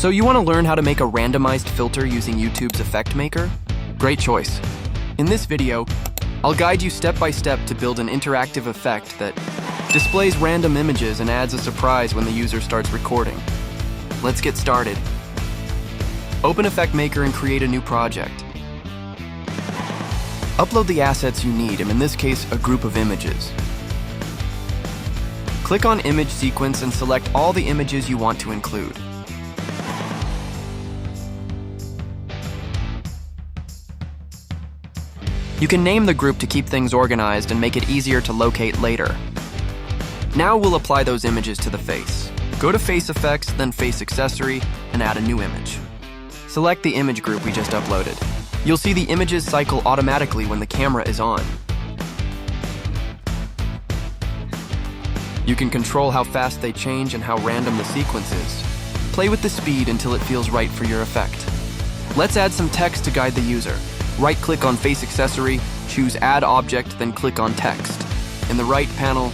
So you want to learn how to make a randomized filter using YouTube's Effect Maker? Great choice. In this video, I'll guide you step by step to build an interactive effect that displays random images and adds a surprise when the user starts recording. Let's get started. Open Effect Maker and create a new project. Upload the assets you need, and in this case, a group of images. Click on Image Sequence and select all the images you want to include. You can name the group to keep things organized and make it easier to locate later. Now we'll apply those images to the face. Go to Face Effects, then Face Accessory, and add a new image. Select the image group we just uploaded. You'll see the images cycle automatically when the camera is on. You can control how fast they change and how random the sequence is. Play with the speed until it feels right for your effect. Let's add some text to guide the user. Right-click on Face Accessory, choose Add Object, then click on Text. In the right panel,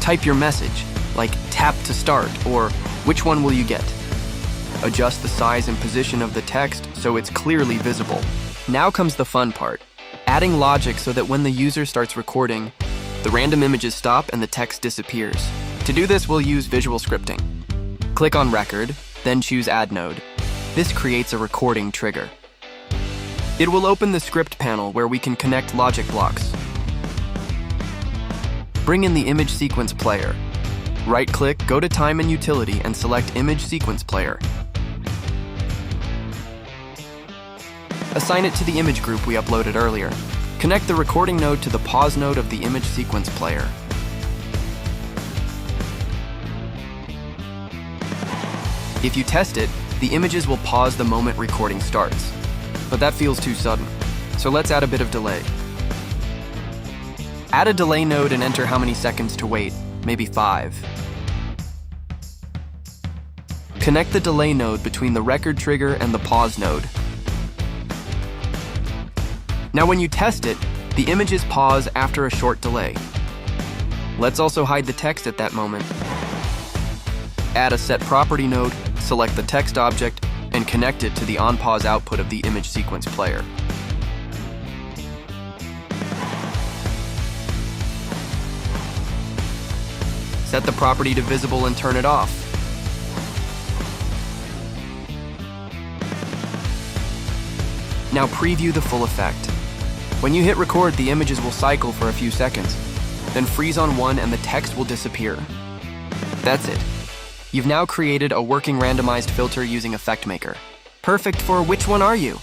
type your message, like tap to start or which one will you get. Adjust the size and position of the text so it's clearly visible. Now comes the fun part, adding logic so that when the user starts recording, the random images stop and the text disappears. To do this, we'll use visual scripting. Click on Record, then choose Add Node. This creates a recording trigger. It will open the script panel where we can connect logic blocks. Bring in the image sequence player. Right-click, go to Time and Utility, and select Image Sequence Player. Assign it to the image group we uploaded earlier. Connect the recording node to the pause node of the image sequence player. If you test it, the images will pause the moment recording starts. But that feels too sudden, so let's add a bit of delay. Add a delay node and enter how many seconds to wait, maybe 5. Connect the delay node between the record trigger and the pause node. Now when you test it, the images pause after a short delay. Let's also hide the text at that moment. Add a set property node, select the text object, and connect it to the on-pause output of the image sequence player. Set the property to visible and turn it off. Now preview the full effect. When you hit record, the images will cycle for a few seconds, then freeze on one and the text will disappear. That's it. You've now created a working randomized filter using Effect Maker. Perfect for which one are you?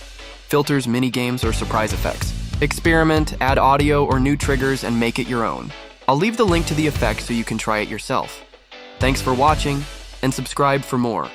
Filters, mini-games, or surprise effects. Experiment, add audio or new triggers, and make it your own. I'll leave the link to the effect so you can try it yourself. Thanks for watching, and subscribe for more.